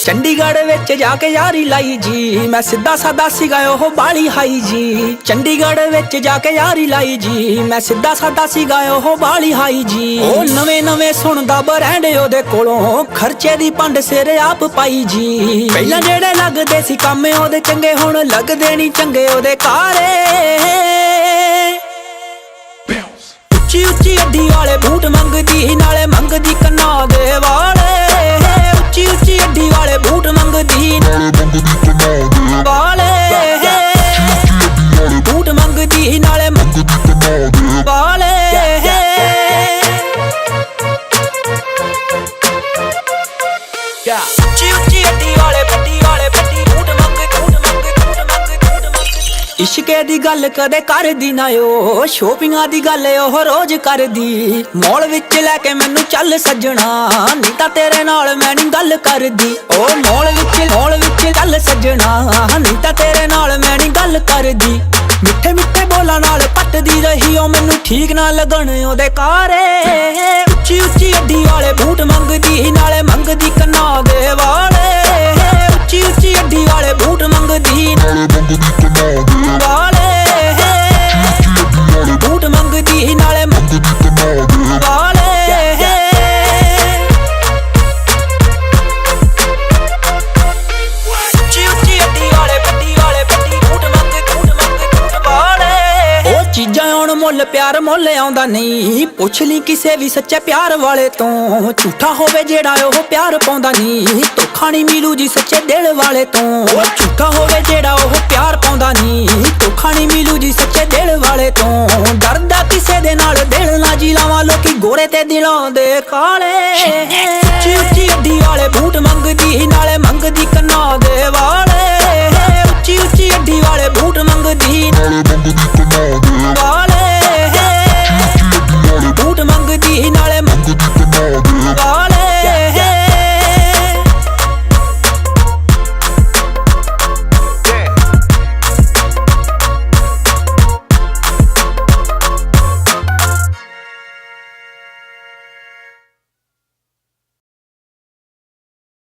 ਚੰਡੀਗੜ੍ਹ ਵਿੱਚ ਜਾ ਕੇ ਯਾਰੀ ਲਾਈ ਜੀ, ਮੈਂ ਸਿੱਧਾ ਸਾਦਾ ਸੀਗਾ ਉਹ ਬਾਲੀ ਹਾਈ ਜੀ। ਚੰਡੀਗੜ੍ਹ ਵਿੱਚ ਜਾ ਕੇ ਯਾਰੀ ਲਾਈ ਜੀ, ਮੈਂ ਸਿੱਧਾ ਸਾਦਾ ਸੀਗਾ ਉਹ ਬਾਲੀ ਹਾਈ ਜੀ। ਉਹ ਨਵੇਂ ਨਵੇਂ ਸੁਣਦਾ ਬ੍ਰਾਂਡ ਉਹਦੇ ਕੋਲੋਂ, ਖਰਚੇ ਦੀ ਪੰਡ ਸਿਰ ਆਪ ਪਾਈ ਜੀ। ਪਹਿਲਾਂ ਜਿਹੜੇ ਲੱਗਦੇ ਸੀ ਕੰਮ ਉਹਦੇ ਚੰਗੇ, ਹੁਣ ਲੱਗਦੇ ਨਹੀਂ ਚੰਗੇ ਉਹਦੇ ਕਾਰੇ। ਉੱਚੀ ਉੱਚੀ ਅੱਡੀ ਵਾਲੇ ਬੂਟ ਮੰਗਦੀ, ਨਾਲੇ ਮੰਗਦੀ ਕੰਨਾਂ ਦੇ ਵਾਲੇ। ਉੱਚੀ ਉੱਚੀ ਅੱਡੀ ਵਾਲੇ ਬੂਟ ਮੰਗਦੀ, ਵਾਲੇ ਬੂਟ ਮੰਗਦੀ, ਨਾਲੇ ਵਾਲੇ। ਉੱਚੀ ਉੱਚੀ ਅੱਡੀ ਵਾਲੇ ਪੱਟੀ ਬੂਟ ਇਸ਼ਕੇ ਦੀ ਗੱਲ ਕਦੇ ਕਰਦੀ ਨਾ ਉਹ, ਸ਼ੋਪਿੰਗਾਂ ਦੀ ਗੱਲ ਉਹ ਰੋਜ਼ ਕਰਦੀ। ਮੌਲ ਵਿੱਚ ਲੈ ਕੇ ਮੈਨੂੰ ਚੱਲ ਸੱਜਣਾ, ਨਹੀਂ ਤਾਂ ਤੇਰੇ ਨਾਲ ਮੈਂ ਨਹੀਂ ਗੱਲ ਕਰਦੀ। ਉਹ ਮੌਲ ਵਿੱਚ ਚੱਲ ਸੱਜਣਾ, ਨਹੀਂ ਤਾਂ ਤੇਰੇ ਨਾਲ ਮੈਂ ਨਹੀਂ ਗੱਲ ਕਰਦੀ। ਮਿੱਠੇ ਮਿੱਠੇ ਬੋਲਾਂ ਨਾਲ ਪੱਟਦੀ ਰਹੀ ਉਹ ਮੈਨੂੰ, ਠੀਕ ਨਾ ਲੱਗਣ ਉਹਦੇ ਕਾਰੇ। ਉੱਚੀ ਉੱਚੀ ਅੱਡੀ ਵਾਲੇ ਬੂਟ ਮੰਗਦੀ, ਨਾਲੇ ਮੰਗਦੀ ਕੰਨਾਂ ਦੇ ਵਾਲੇ। ਉੱਚੀ ਉੱਚੀ ਅੱਡੀ ਵਾਲੇ ਬੂਟ ਮੰਗਦੀ, ਵਾਲੇ ਬੂਟ ਮੰਗਦੀ, ਨਾਲੇ ਵਾਲੇ। ਉੱਚੀ ਉੱਚੀ ਅੱਡੀ ਵਾਲੇ ਪੱਟੀ ਬੂਟ ਵਾਲੇ। ਉਹ ਚੀਜ਼ਾਂ ਆਉਣ ਮੁੱਲ ਪਿਆਰ ਮੁੱਲ ਆਉਂਦਾ ਨਹੀਂ, ਪੁੱਛ ਲਈ ਕਿਸੇ ਵੀ ਸੱਚੇ ਪਿਆਰ ਵਾਲੇ ਤੋਂ। ਝੂਠਾ ਹੋਵੇ ਜਿਹੜਾ ਉਹ ਪਿਆਰ ਪਾਉਂਦਾ ਨਹੀਂ, ਧੋਖਾ ਨਹੀਂ ਮਿਲੂ ਜੀ ਸੱਚੇ ਦਿਲ ਵਾਲੇ ਤੋਂ। ਝੂਠਾ ਹੋਵੇ ਜਿਹੜਾ ਉਹ ਪਿਆਰ ਪਾਉਂਦਾ ਨਹੀਂ, ਧੋਖਾ ਨਹੀਂ ਮਿਲੂ ਜੀ ਸੱਚੇ ਦਿਲ ਵਾਲੇ ਤੋਂ। ਡਰਦਾ ਕਿਸੇ ਦੇ ਨਾਲ ਦਿਲ ਨਾ ਜੀ ਲਾਵਾਂ, ਲੋਕੀ ਗੋਰੇ ਤੇ ਦਿਲਾਂ ਦੇ ਕਾਲੇ। ਉੱਚੀ ਉੱਚੀ ਅੱਡੀ ਵਾਲੇ ਬੂਟ ਮੰਗਦੀ, ਨਾਲੇ ਮੰਗਦੀ ਕੰਨਾਂ ਦੇ ਵਾਲੇ। ਉੱਚੀ ਉੱਚੀ ਅੱਡੀ ਵਾਲੇ ਬੂਟ ਮੰਗਦੀ,